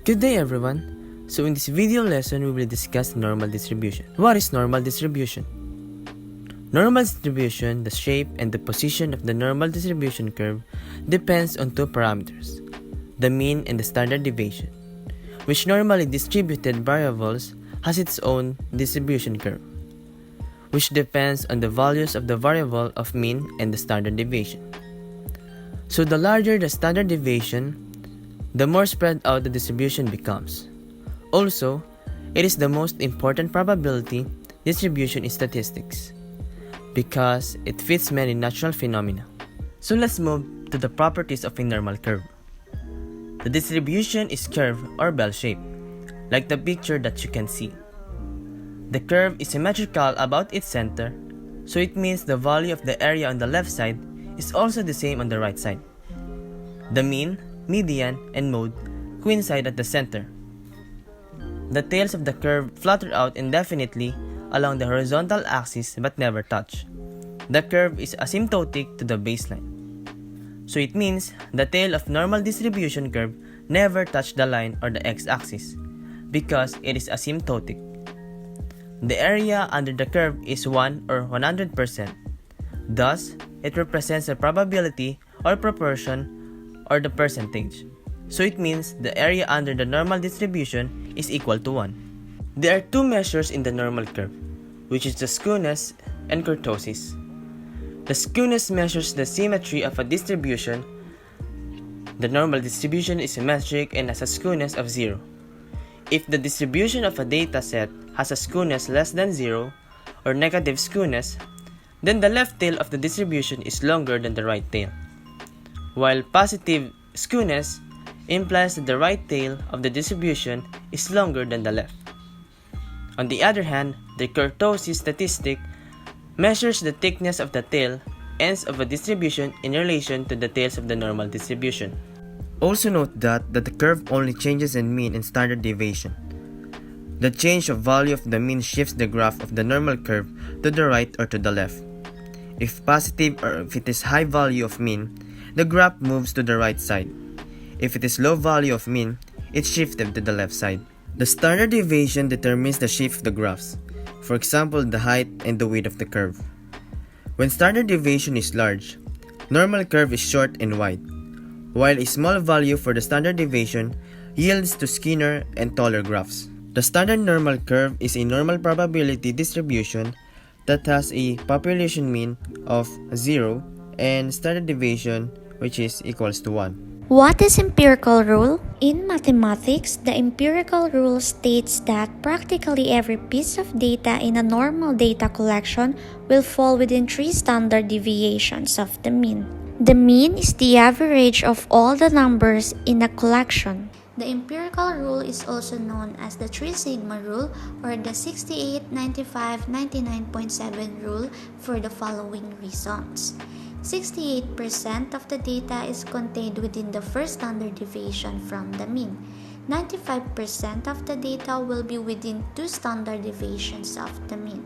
Good day everyone. So in this video lesson, we will discuss normal distribution. What is normal distribution? Normal distribution, the shape and the position of the normal distribution curve depends on two parameters, the mean and the standard deviation, which normally distributed variables has its own distribution curve, which depends on the values of the variable of mean and the standard deviation. So the larger the standard deviation, the more spread out the distribution becomes. Also, it is the most important probability distribution in statistics because it fits many natural phenomena. So let's move to the properties of a normal curve. The distribution is curved or bell-shaped, like the picture that you can see. The curve is symmetrical about its center, so it means the value of the area on the left side is also the same on the right side. The mean, median, and mode coincide at the center. The tails of the curve flutter out indefinitely along the horizontal axis but never touch. The curve is asymptotic to the baseline. So it means the tail of normal distribution curve never touch the line or the x-axis because it is asymptotic. The area under the curve is 1 or 100%. Thus, it represents a probability or proportion or the percentage. So it means the area under the normal distribution is equal to 1. There are two measures in the normal curve, which is the skewness and kurtosis. The skewness measures the symmetry of a distribution. The normal distribution is symmetric and has a skewness of 0. If the distribution of a data set has a skewness less than 0 or negative skewness, then the left tail of the distribution is longer than the right tail, while positive skewness implies that the right tail of the distribution is longer than the left. On the other hand, the kurtosis statistic measures the thickness of the tail ends of a distribution in relation to the tails of the normal distribution. Also note that the curve only changes in mean and standard deviation. The change of value of the mean shifts the graph of the normal curve to the right or to the left. If positive or if it is high value of mean, the graph moves to the right side. If it is low value of mean, it's shifted to the left side. The standard deviation determines the shape of the graphs, for example, the height and the width of the curve. When standard deviation is large, normal curve is short and wide, while a small value for the standard deviation yields to skinnier and taller graphs. The standard normal curve is a normal probability distribution that has a population mean of 0 and standard deviation which is equals to 1. What is empirical rule? In mathematics, the empirical rule states that practically every piece of data in a normal data collection will fall within 3 standard deviations of the mean. The mean is the average of all the numbers in a collection. The empirical rule is also known as the 3 sigma rule or the 68, 95, 99.7 rule for the following reasons. 68% of the data is contained within the first standard deviation from the mean. 95% of the data will be within 2 standard deviations of the mean.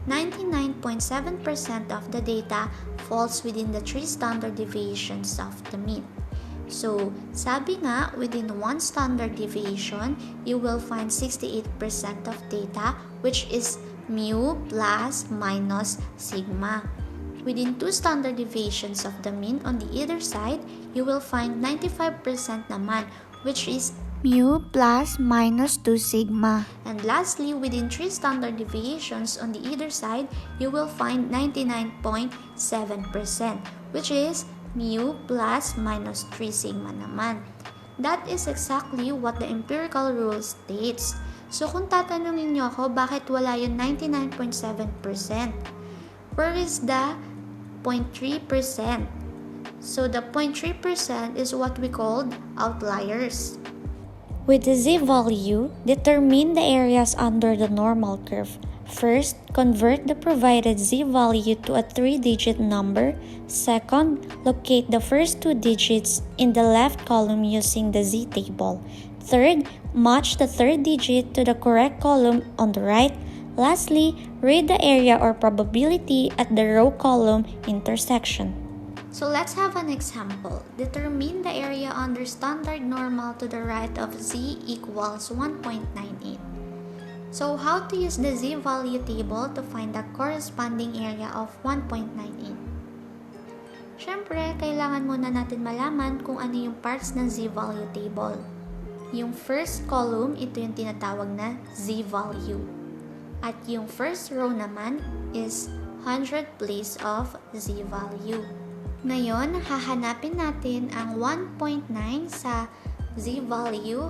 99.7% of the data falls within the 3 standard deviations of the mean. So, sabi nga, within 1 standard deviation, you will find 68% of data, which is mu plus minus sigma. Within 2 standard deviations of the mean on the either side, you will find 95% naman, which is mu plus minus 2 sigma. And lastly, within 3 standard deviations on the either side, you will find 99.7%, which is mu plus minus 3 sigma naman. That is exactly what the empirical rule states. So kung tatanungin niyo ako bakit wala yung 99.7%, where is the 0.3%? So the 0.3% is what we called outliers. With the z-value, determine the areas under the normal curve. First, convert the provided z-value to a 3-digit number. Second, locate the first 2 digits in the left column using the z-table. Third, match the third digit to the correct column on the right. Lastly, read the area or probability at the row-column intersection. So let's have an example. Determine the area under standard normal to the right of z equals 1.98. So how to use the z-value table to find the corresponding area of 1.98? Siyempre, kailangan muna natin malaman kung ano yung parts ng z-value table. Yung first column, ito yung tinatawag na z-value. At yung first row naman is 100 place of z-value. Ngayon, hahanapin natin ang 1.9 sa z-value.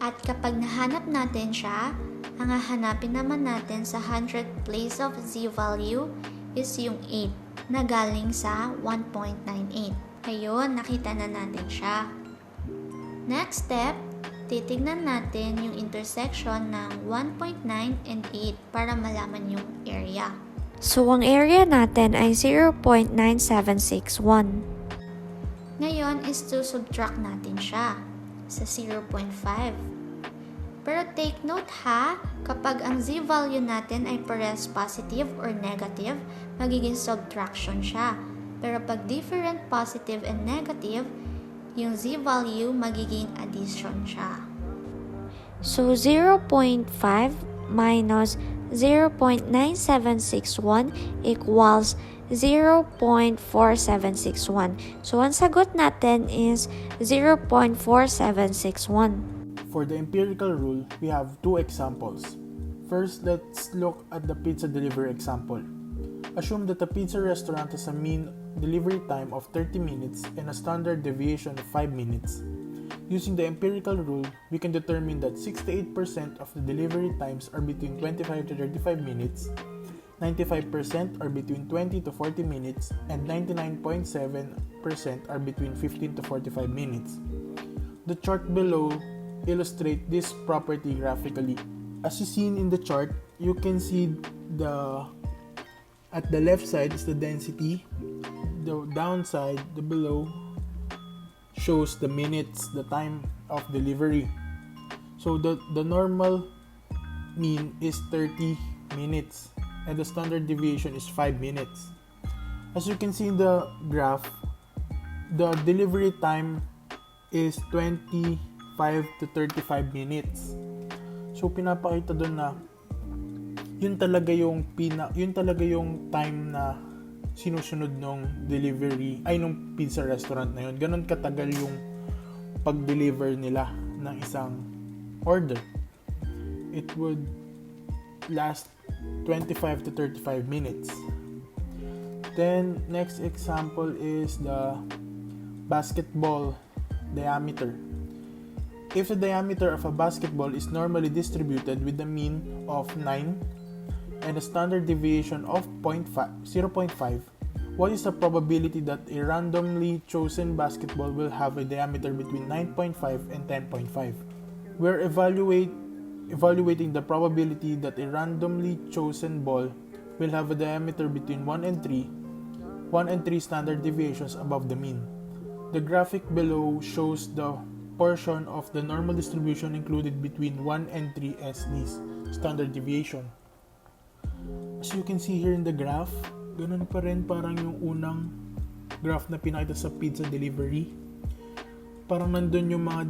At kapag nahanap natin siya, ang hahanapin naman natin sa 100 place of z-value is yung 8 na galing sa 1.98. Ayun, nakita na natin siya. Next step, titignan natin yung intersection ng 1.9 and 8 para malaman yung area. So, ang area natin ay 0.9761. Ngayon is to subtract natin siya sa 0.5. Pero take note ha, kapag ang z-value natin ay parehas positive or negative, magiging subtraction siya. Pero pag different positive and negative, yung z-value magiging addition siya. So, 0.5 minus 0.9761 equals 0.4761. So, ang sagot natin is 0.4761. For the empirical rule, we have two examples. First, let's look at the pizza delivery example. Assume that a pizza restaurant has a mean delivery time of 30 minutes and a standard deviation of 5 minutes. Using the empirical rule, we can determine that 68% of the delivery times are between 25 to 35 minutes, 95% are between 20 to 40 minutes, and 99.7% are between 15 to 45 minutes. The chart below illustrate this property graphically. As you seen in the chart, you can see at the left side is the density, the downside, the below shows the minutes, the time of delivery. So the normal mean is 30 minutes and the standard deviation is 5 minutes. As you can see in the graph, the delivery time is 25 to 35 minutes. So pinapakita doon na yun talaga yung time na sinusunod ng delivery nung pizza restaurant na yun. Ganon katagal yung pag-deliver nila ng isang order. It would last 25 to 35 minutes. Then next example is the basketball diameter. If the diameter of a basketball is normally distributed with a mean of 9 and a standard deviation of 0.5, what is the probability that a randomly chosen basketball will have a diameter between 9.5 and 10.5? We're evaluating the probability that a randomly chosen ball will have a diameter between 1 and 3 standard deviations above the mean. The graphic below shows the portion of the normal distribution included between 1 and 3 SDs, standard deviation. As you can see here in the graph, ganun pa rin parang yung unang graph na pinakita sa pizza delivery. Parang nandun yung mga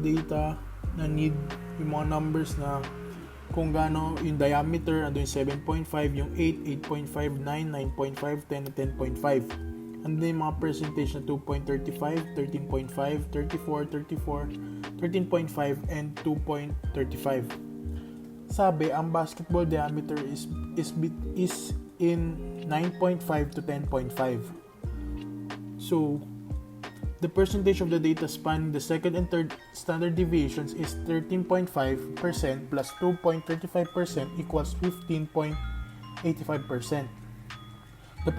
data na need, yung mga numbers na kung gaano yung diameter, andun yung 7.5, yung 8, 8.5, 9, 9.5, 10, 10.5. Andun yung mga percentage na 2.35, 13.5, 34, 13.5, and 2.35. Sabi, ang basketball diameter is in 9.5 to 10.5. So, the percentage of the data spanning the second and third standard deviations is 13.5% plus 2.35% equals 15.85%. The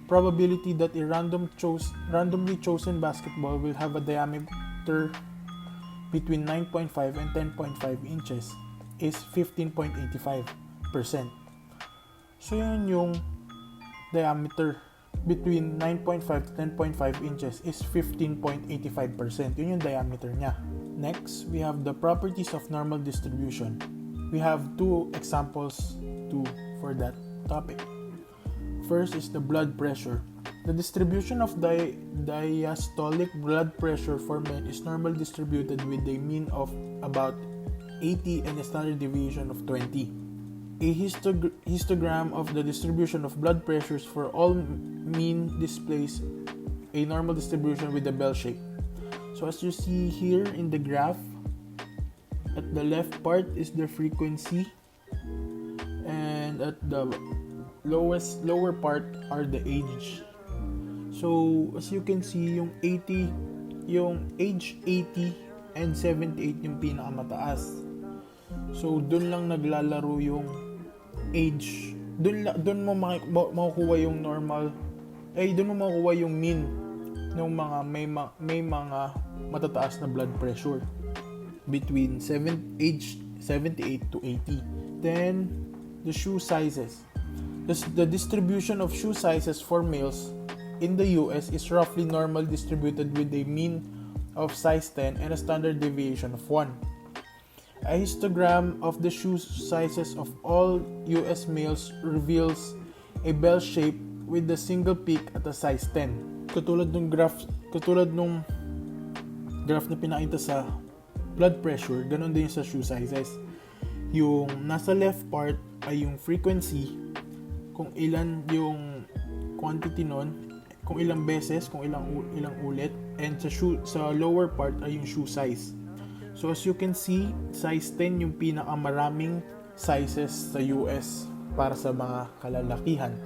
probability that a randomly chosen basketball will have a diameter between 9.5 and 10.5 inches is 15.85%. So yun yung diameter between 9.5 to 10.5 inches is 15.85%. Yun yung diameter niya. Next, we have the properties of normal distribution. We have two examples for that topic. first is the blood pressure. The distribution of diastolic blood pressure for men is normal distributed with a mean of about 80 and a standard deviation of 20. A histogram of the distribution of blood pressures for all mean displays a normal distribution with a bell shape. So as you see here in the graph, at the left part is the frequency, and at the lower part are the age. So as you can see, yung age 80 and 78 yung pinakamataas. So doon lang naglalaro yung age. Doon mo makukuha yung normal, doon mo makukuha yung mean ng mga may mga matataas na blood pressure between age 78 to 80. Then the shoe sizes. The distribution of shoe sizes for males in the US is roughly normal distributed with a mean of size 10 and a standard deviation of 1. A histogram of the shoe sizes of all US males reveals a bell shape with a single peak at a size 10. Katulad nung graph na pinakita sa blood pressure, ganun din sa shoe sizes. Yung nasa left part ay yung frequency, kung ilan yung quantity nun, kung ilang beses, kung ilang ulit, and sa lower part ay yung shoe size. So as you can see, size 10 yung pinakamaraming sizes sa US para sa mga kalalakihan.